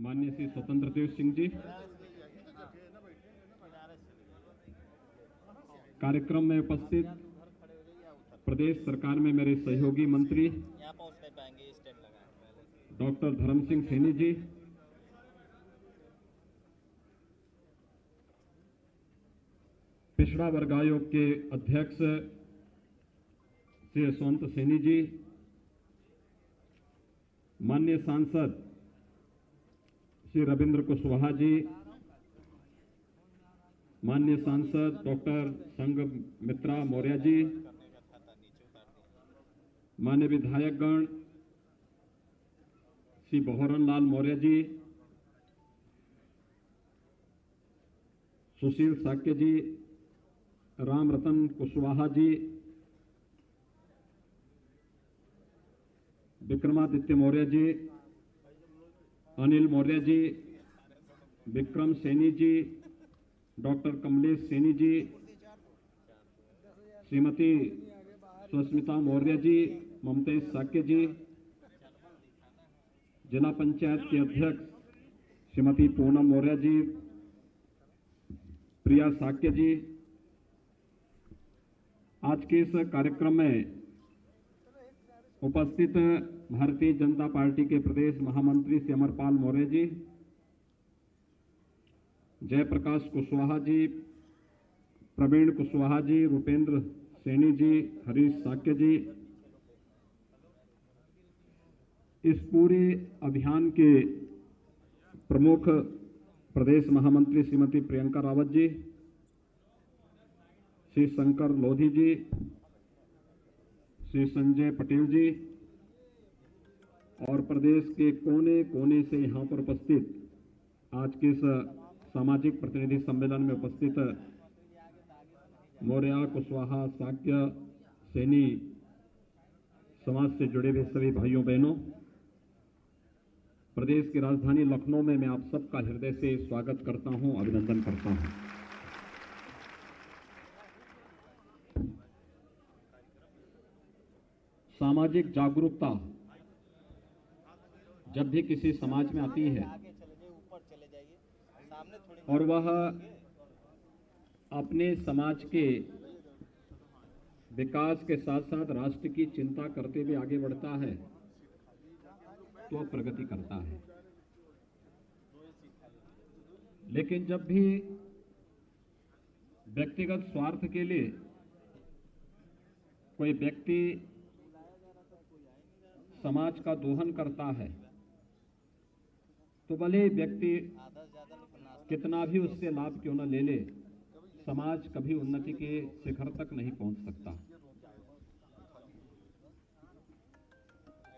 माननीय श्री स्वतंत्र देव सिंह जी, कार्यक्रम में उपस्थित प्रदेश सरकार में मेरे सहयोगी मंत्री डॉक्टर धर्म सिंह सैनी जी, पिछड़ा वर्ग आयोग के अध्यक्ष श्री यशवंत सैनी जी, माननीय सांसद श्री रविंद्र कुशवाहा जी, माननीय सांसद डॉक्टर संघमित्रा मौर्य जी, माननीय विधायकगण श्री बहोरन लाल मौर्य जी, सुशील साक्य जी, राम रतन कुशवाहा जी, विक्रमादित्य मौर्य जी, अनिल मौर्य जी, विक्रम सैनी जी, डॉक्टर कमलेश सैनी जी, श्रीमती सुस्मिता मौर्य जी, ममतेश साक्य जी, जिला पंचायत के अध्यक्ष श्रीमती पूनम मौर्य जी, प्रिया साक्य जी, आज के इस कार्यक्रम में उपस्थित भारतीय जनता पार्टी के प्रदेश महामंत्री श्री अमरपाल मौर्य जी, जयप्रकाश कुशवाहा जी, प्रवीण कुशवाहा जी, रूपेंद्र सैनी जी, हरीश साक्य जी, इस पूरे अभियान के प्रमुख प्रदेश महामंत्री श्रीमती प्रियंका रावत जी, श्री शंकर लोधी जी, श्री संजय पटेल जी और प्रदेश के कोने कोने से यहां पर उपस्थित आज के इस सामाजिक प्रतिनिधि सम्मेलन में उपस्थित मौर्य, कुशवाहा, साक्य, सैनी समाज से जुड़े हुए सभी भाइयों बहनों, प्रदेश की राजधानी लखनऊ में मैं आप सबका हृदय से स्वागत करता हूं, अभिनंदन करता हूं। सामाजिक जागरूकता जब भी किसी समाज में आती है और वह अपने समाज के विकास के साथ साथ राष्ट्र की चिंता करते हुए आगे बढ़ता है तो वह प्रगति करता है। लेकिन जब भी व्यक्तिगत स्वार्थ के लिए कोई व्यक्ति समाज का दोहन करता है तो भले व्यक्ति कितना भी उससे लाभ क्यों न ले ले, समाज कभी उन्नति के शिखर तक नहीं पहुंच सकता।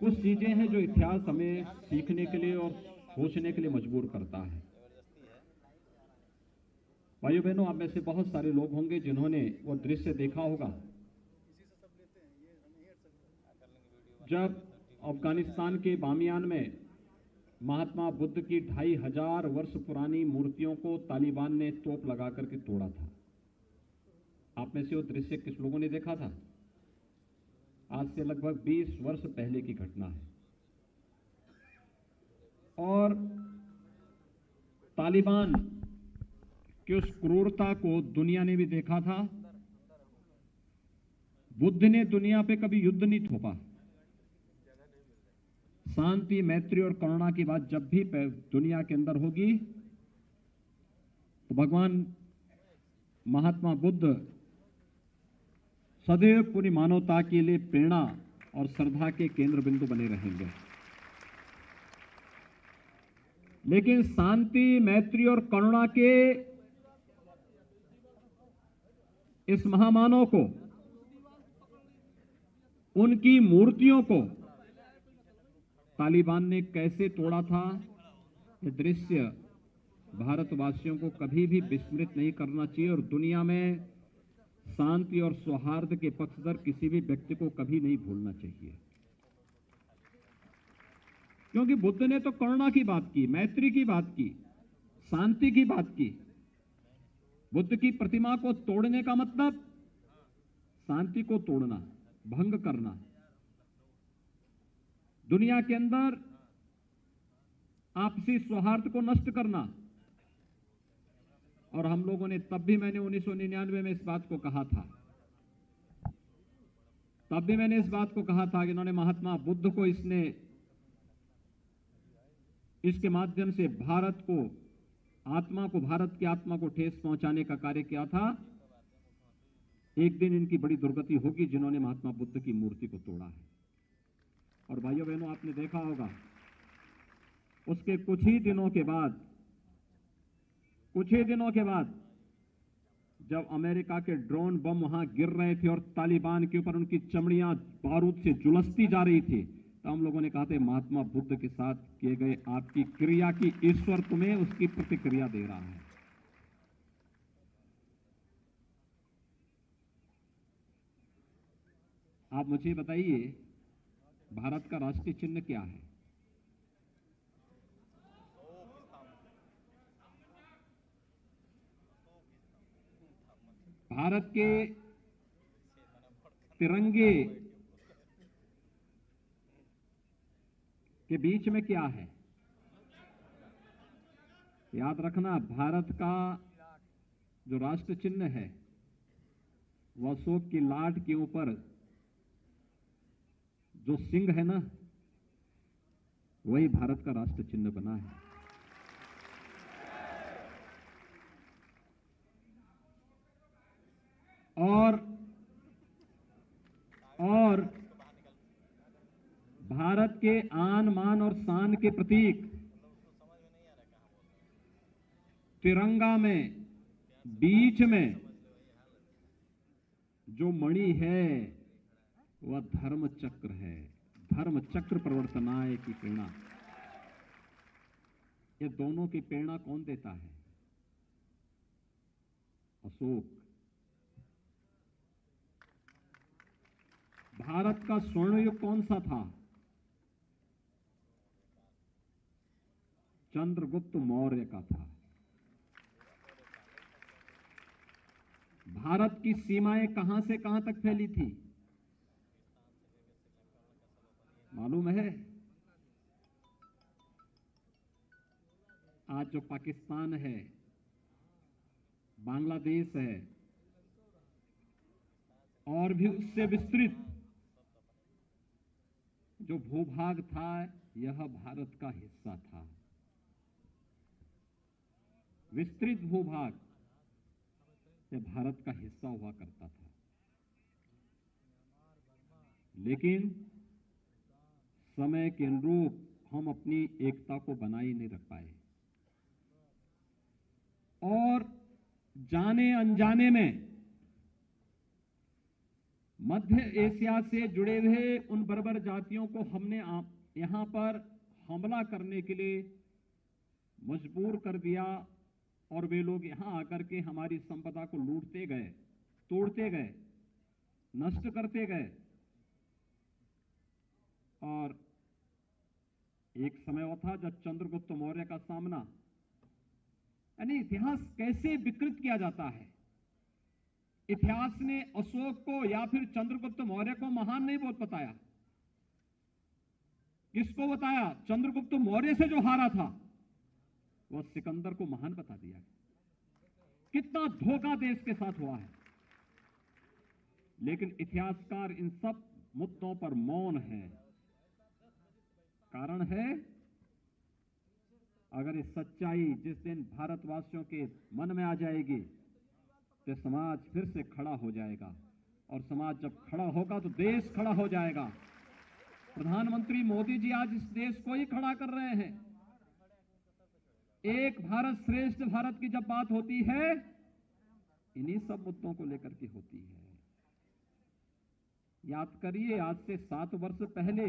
कुछ चीजें हैं जो इतिहास हमें सीखने के लिए और सोचने के लिए मजबूर करता है। भाइयों बहनों, आप में से बहुत सारे लोग होंगे जिन्होंने वो दृश्य देखा होगा जब अफगानिस्तान के बामियान में महात्मा बुद्ध की 2500 वर्ष पुरानी मूर्तियों को तालिबान ने तोप लगा करके तोड़ा था। आप में से वो दृश्य किस लोगों ने देखा था? आज से लगभग 20 वर्ष पहले की घटना है। और तालिबान की उस क्रूरता को दुनिया ने भी देखा था। बुद्ध ने दुनिया पे कभी युद्ध नहीं थोपा। शांति, मैत्री और करुणा की बात जब भी दुनिया के अंदर होगी तो भगवान महात्मा बुद्ध सदैव पूरी मानवता के लिए प्रेरणा और श्रद्धा के केंद्र बिंदु बने रहेंगे। लेकिन शांति, मैत्री और करुणा के इस महामानव को, उनकी मूर्तियों को तालिबान ने कैसे तोड़ा था, यह दृश्य भारतवासियों को कभी भी विस्मृत नहीं करना चाहिए और दुनिया में शांति और सौहार्द के पक्षधर किसी भी व्यक्ति को कभी नहीं भूलना चाहिए। क्योंकि बुद्ध ने तो करुणा की बात की, मैत्री की बात की, शांति की बात की। बुद्ध की प्रतिमा को तोड़ने का मतलब शांति को तोड़ना, भंग करना। दुनिया के अंदर आपसी सौहार्द को नष्ट करना। और हम लोगों ने तब भी, मैंने 1999 में इस बात को कहा था, तब भी मैंने इस बात को कहा था कि इन्होंने महात्मा बुद्ध को, इसके माध्यम से भारत की आत्मा को ठेस पहुंचाने का कार्य किया था। एक दिन इनकी बड़ी दुर्गति होगी जिन्होंने महात्मा बुद्ध की मूर्ति को तोड़ा है। और भाइयों बहनों, आपने देखा होगा उसके कुछ ही दिनों के बाद जब अमेरिका के ड्रोन बम वहां गिर रहे थे और तालिबान के ऊपर उनकी चमड़ियां बारूद से झुलसती जा रही थी, तो हम लोगों ने कहा था महात्मा बुद्ध के साथ किए गए आपकी क्रिया की ईश्वर तुम्हें उसकी प्रतिक्रिया दे रहा है। आप मुझे बताइए, भारत का राष्ट्रीय चिन्ह क्या है? भारत के तिरंगे के बीच में क्या है? याद रखना, भारत का जो राष्ट्र चिन्ह है वह अशोक की लाट के ऊपर जो सिंह है ना, वही भारत का राष्ट्र चिन्ह बना है। और भारत के आन मान और शान के प्रतीक तिरंगा में बीच में जो मणि है वह धर्म चक्र है। धर्म चक्र प्रवर्तनाय की प्रेरणा, ये दोनों की प्रेरणा कौन देता है? अशोक। भारत का स्वर्ण युग कौन सा था? चंद्रगुप्त मौर्य का था। भारत की सीमाएं कहां से कहां तक फैली थी मालूम है? आज जो पाकिस्तान है, बांग्लादेश है और भी उससे विस्तृत जो भूभाग था, यह भारत का हिस्सा था। विस्तृत भूभाग यह भारत का हिस्सा हुआ करता था। लेकिन समय के अनुरूप हम अपनी एकता को बनाए नहीं रख पाए और जाने अनजाने में मध्य एशिया से जुड़े हुए उन बर्बर जातियों को हमने यहां पर हमला करने के लिए मजबूर कर दिया और वे लोग यहां आकर के हमारी संपदा को लूटते गए, तोड़ते गए, नष्ट करते गए। और एक समय वो था जब चंद्रगुप्त मौर्य का सामना, यानी इतिहास कैसे विकृत किया जाता है। इतिहास ने अशोक को या फिर चंद्रगुप्त मौर्य को महान नहीं बताया। किसको बताया? चंद्रगुप्त मौर्य से जो हारा था वह सिकंदर को महान बता दिया। कितना धोखा देश के साथ हुआ है। लेकिन इतिहासकार इन सब मुद्दों पर मौन है। कारण है, अगर ये सच्चाई जिस दिन भारतवासियों के मन में आ जाएगी तो समाज फिर से खड़ा हो जाएगा और समाज जब खड़ा होगा तो देश खड़ा हो जाएगा। प्रधानमंत्री मोदी जी आज इस देश को ही खड़ा कर रहे हैं। एक भारत श्रेष्ठ भारत की जब बात होती है, इन्हीं सब मुद्दों को लेकर के होती है। याद करिए, आज से 7 वर्ष पहले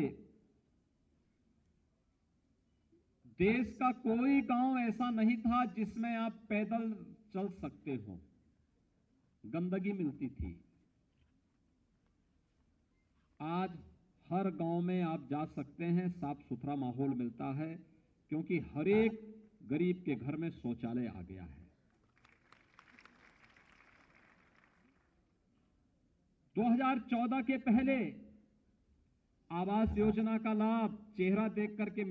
देश का कोई गांव ऐसा नहीं था जिसमें आप पैदल चल सकते हो, गंदगी मिलती थी। आज हर गांव में आप जा सकते हैं, साफ सुथरा माहौल मिलता है, क्योंकि हर एक गरीब के घर में शौचालय आ गया है। 2014 के पहले आवास योजना का लाभ चेहरा देख करके